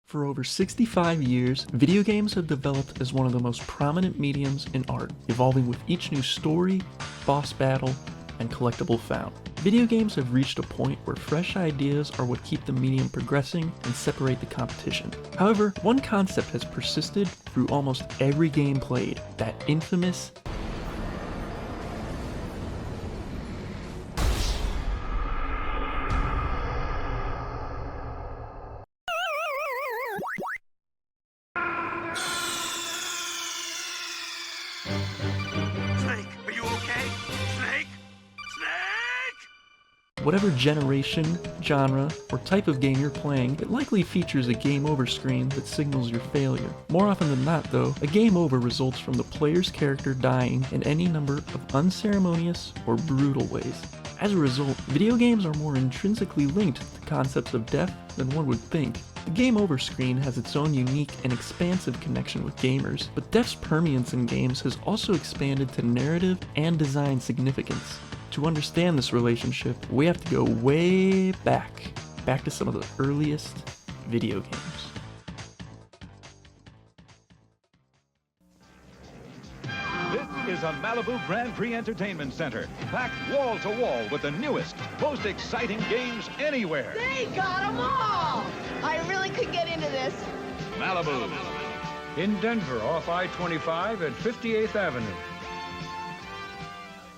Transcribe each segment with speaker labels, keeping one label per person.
Speaker 1: For over 65 years, video games have developed as one of the most prominent mediums in art, evolving with each new story, boss battle, and collectible found. Video games have reached a point where fresh ideas are what keep the medium progressing and separate the competition. However, one concept has persisted through almost every game played, that infamous whatever generation, genre, or type of game you're playing, it likely features a game over screen that signals your failure. More often than not though, a game over results from the player's character dying in any number of unceremonious or brutal ways. As a result, video games are more intrinsically linked to concepts of death than one would think. The game over screen has its own unique and expansive connection with gamers, but death's permeance in games has also expanded to narrative and design significance. To understand this relationship, we have to go way back to some of the earliest video games.
Speaker 2: This is a Malibu Grand Prix Entertainment Center, packed wall to wall with the newest, most exciting games anywhere.
Speaker 3: They got them all! I really could get into this.
Speaker 2: Malibu.
Speaker 4: In Denver, off I-25 at 58th Avenue.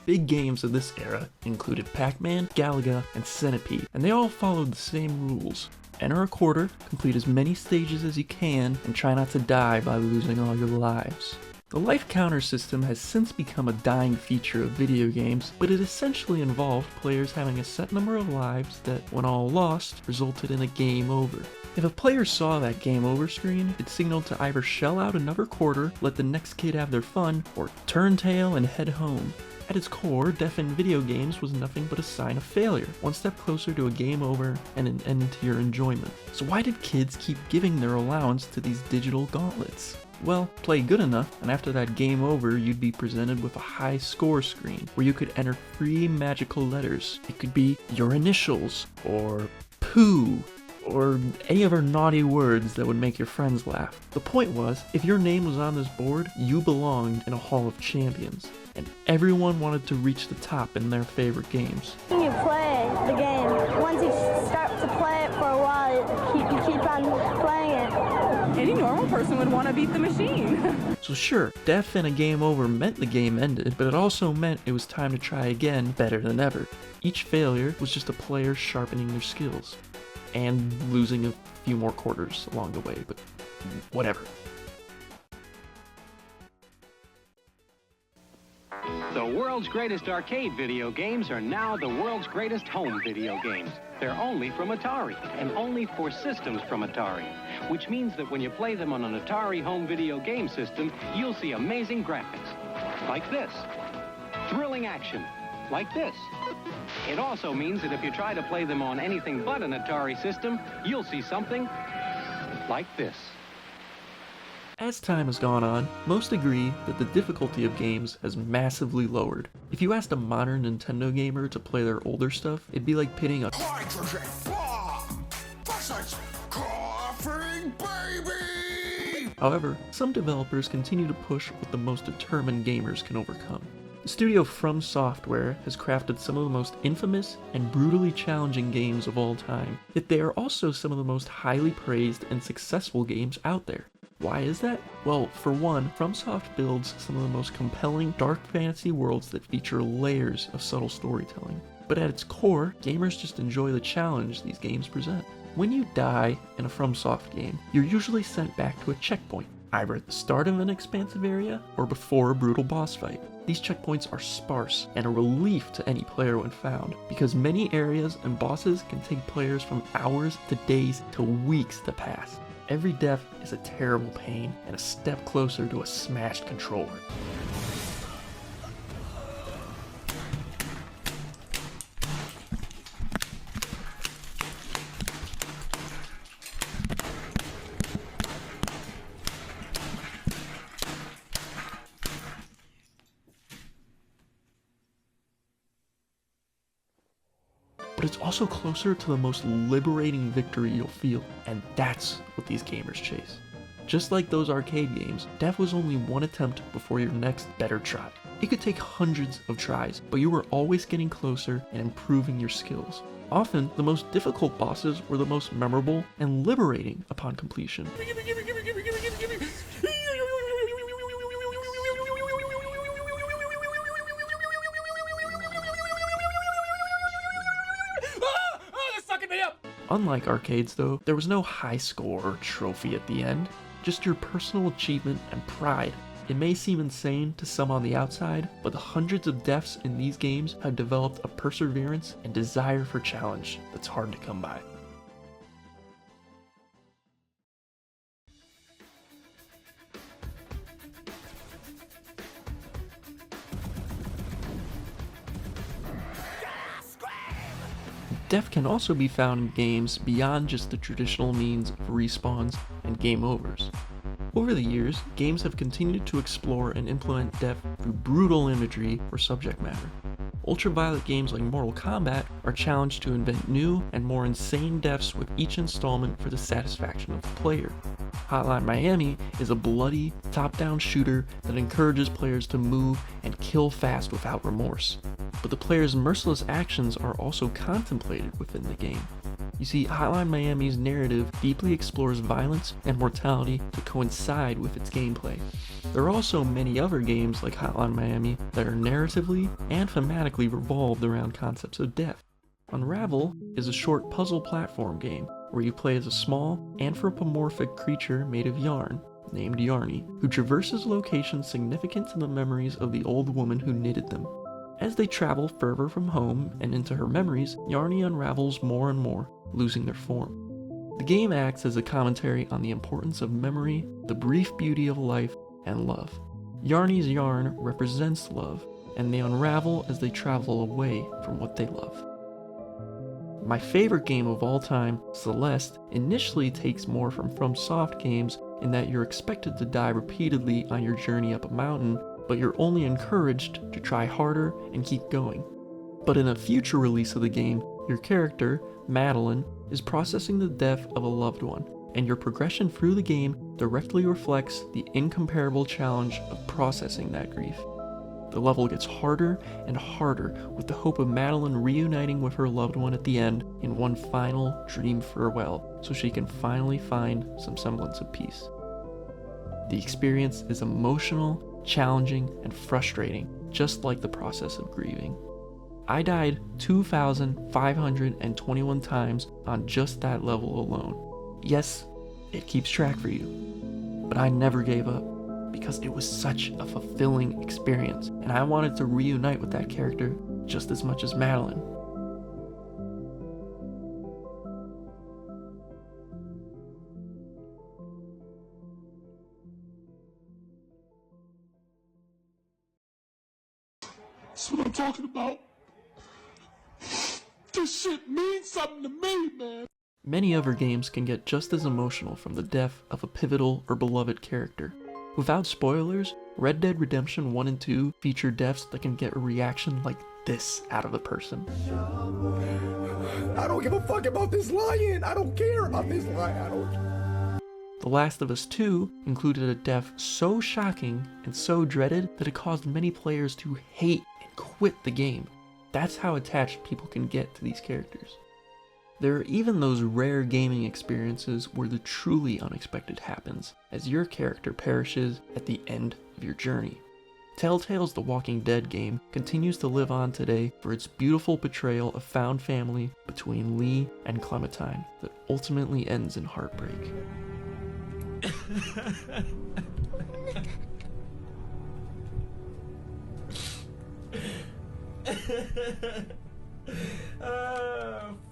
Speaker 1: Big games of this era included Pac-Man, Galaga, and Centipede, and they all followed the same rules. Enter a quarter, complete as many stages as you can, and try not to die by losing all your lives. The life counter system has since become a dying feature of video games, but it essentially involved players having a set number of lives that, when all lost, resulted in a game over. If a player saw that game over screen, it signaled to either shell out another quarter, let the next kid have their fun, or turn tail and head home. At its core, death in video games was nothing but a sign of failure, one step closer to a game over and an end to your enjoyment. So why did kids keep giving their allowance to these digital gauntlets? Well, play good enough, and after that game over, you'd be presented with a high score screen, where you could enter 3 magical letters. It could be your initials, or poo, or any other naughty words that would make your friends laugh. The point was, if your name was on this board, you belonged in a hall of champions, and everyone wanted to reach the top in their favorite games.
Speaker 5: When you play the game, once you start to play it for a while, you keep on playing it.
Speaker 6: Any normal person would want to beat the machine.
Speaker 1: So sure, death in a game over meant the game ended, but it also meant it was time to try again better than ever. Each failure was just a player sharpening their skills, and losing a few more quarters along the way, but whatever.
Speaker 7: The world's greatest arcade video games are now the world's greatest home video games. They're only from Atari, and only for systems from Atari, which means that when you play them on an Atari home video game system, you'll see amazing graphics, like this. Thrilling action, like this. It also means that if you try to play them on anything but an Atari system, you'll see something like this.
Speaker 1: As time has gone on, most agree that the difficulty of games has massively lowered. If you asked a modern Nintendo gamer to play their older stuff, it'd be like pitting a hydrogen bomb versus coughing baby! However, some developers continue to push what the most determined gamers can overcome. The studio From Software has crafted some of the most infamous and brutally challenging games of all time, yet they are also some of the most highly praised and successful games out there. Why is that? Well, for one, FromSoft builds some of the most compelling dark fantasy worlds that feature layers of subtle storytelling. But at its core, gamers just enjoy the challenge these games present. When you die in a FromSoft game, you're usually sent back to a checkpoint, either at the start of an expansive area or before a brutal boss fight. These checkpoints are sparse and a relief to any player when found, because many areas and bosses can take players from hours to days to weeks to pass. Every death is a terrible pain and a step closer to a smashed controller. but it's also closer to the most liberating victory you'll feel, and that's what these gamers chase. Just like those arcade games, death was only one attempt before your next better try. It could take hundreds of tries, but you were always getting closer and improving your skills. Often, the most difficult bosses were the most memorable and liberating upon completion. Unlike arcades though, there was no high score or trophy at the end, just your personal achievement and pride. It may seem insane to some on the outside, but the hundreds of deaths in these games have developed a perseverance and desire for challenge that's hard to come by. Death can also be found in games beyond just the traditional means of respawns and game overs. Over the years, games have continued to explore and implement death through brutal imagery or subject matter. Ultraviolet games like Mortal Kombat are challenged to invent new and more insane deaths with each installment for the satisfaction of the player. Hotline Miami is a bloody, top-down shooter that encourages players to move and kill fast without remorse. But the player's merciless actions are also contemplated within the game. You see, Hotline Miami's narrative deeply explores violence and mortality to coincide with its gameplay. There are also many other games like Hotline Miami that are narratively and thematically revolved around concepts of death. Unravel is a short puzzle platform game where you play as a small, anthropomorphic creature made of yarn, named Yarny, who traverses locations significant to the memories of the old woman who knitted them. As they travel further from home and into her memories, Yarny unravels more and more, losing their form. The game acts as a commentary on the importance of memory, the brief beauty of life, and love. Yarny's yarn represents love, and they unravel as they travel away from what they love. My favorite game of all time, Celeste, initially takes more from FromSoft games in that you're expected to die repeatedly on your journey up a mountain, but you're only encouraged to try harder and keep going. But in a future release of the game, your character, Madeline, is processing the death of a loved one, and your progression through the game directly reflects the incomparable challenge of processing that grief. The level gets harder and harder with the hope of Madeline reuniting with her loved one at the end in one final dream farewell so she can finally find some semblance of peace. The experience is emotional, challenging, and frustrating, just like the process of grieving. I died 2,521 times on just that level alone. Yes, it keeps track for you, but I never gave up because it was such a fulfilling experience, and I wanted to reunite with that character just as much as Madeline.
Speaker 8: That's what I'm talking about. This shit means something to me, man.
Speaker 1: Many other games can get just as emotional from the death of a pivotal or beloved character. Without spoilers, Red Dead Redemption 1 and 2 feature deaths that can get a reaction like this out of the person.
Speaker 8: I don't give a fuck about this lion. I don't care about this lion.
Speaker 1: The Last of Us 2 included a death so shocking and so dreaded that it caused many players to hate and quit the game. That's how attached people can get to these characters. There are even those rare gaming experiences where the truly unexpected happens, as your character perishes at the end of your journey. Telltale's The Walking Dead game continues to live on today for its beautiful portrayal of found family between Lee and Clementine that ultimately ends in heartbreak.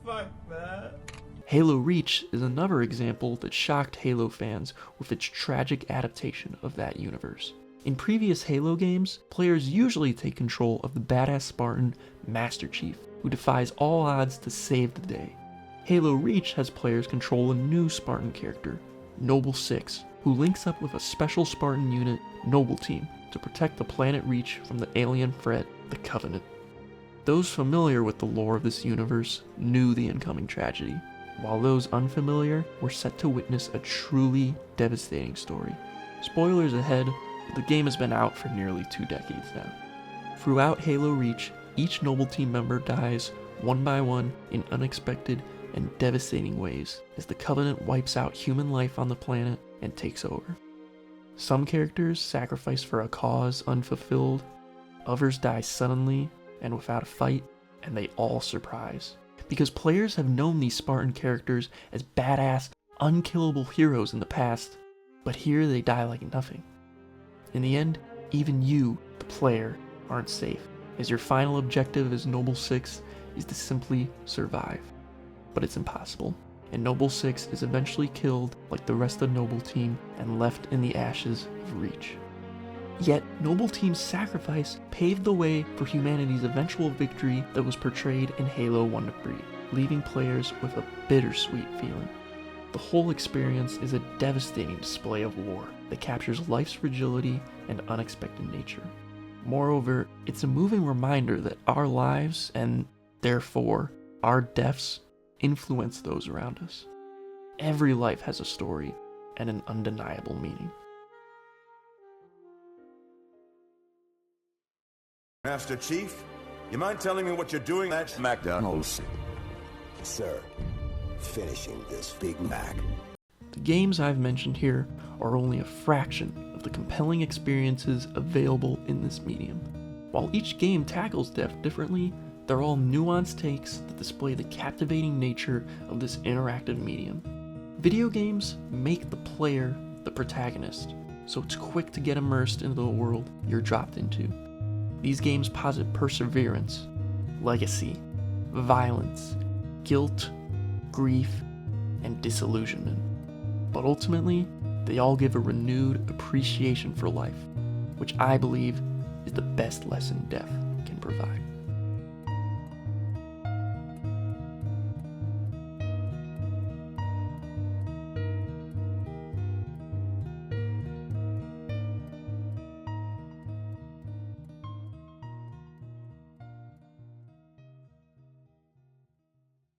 Speaker 8: Fuck that.
Speaker 1: Halo Reach is another example that shocked Halo fans with its tragic adaptation of that universe. In previous Halo games, players usually take control of the badass Spartan Master Chief, who defies all odds to save the day. Halo Reach has players control a new Spartan character, Noble 6, who links up with a special Spartan unit, Noble Team, to protect the planet Reach from the alien threat, the Covenant. Those familiar with the lore of this universe knew the incoming tragedy, while those unfamiliar were set to witness a truly devastating story. Spoilers ahead, but the game has been out for nearly 2 decades now. Throughout Halo Reach, each Noble Team member dies one by one in unexpected and devastating ways as the Covenant wipes out human life on the planet and takes over. Some characters sacrifice for a cause unfulfilled, others die suddenly and without a fight, and they all surprise. Because players have known these Spartan characters as badass, unkillable heroes in the past, but here they die like nothing. In the end, even you, the player, aren't safe, as your final objective as Noble 6 is to simply survive. But it's impossible, and Noble 6 is eventually killed like the rest of Noble Team and left in the ashes of Reach. Yet, Noble Team's sacrifice paved the way for humanity's eventual victory that was portrayed in Halo 1-3, leaving players with a bittersweet feeling. The whole experience is a devastating display of war that captures life's fragility and unexpected nature. Moreover, it's a moving reminder that our lives, and therefore our deaths, influence those around us. Every life has a story and an undeniable meaning.
Speaker 9: Master Chief, you mind telling me what you're doing at McDonald's?
Speaker 8: Sir, finishing this Big Mac.
Speaker 1: The games I've mentioned here are only a fraction of the compelling experiences available in this medium. While each game tackles death differently, they're all nuanced takes that display the captivating nature of this interactive medium. Video games make the player the protagonist, so it's quick to get immersed into the world you're dropped into. These games posit perseverance, legacy, violence, guilt, grief, and disillusionment. But ultimately, they all give a renewed appreciation for life, which I believe is the best lesson death can provide.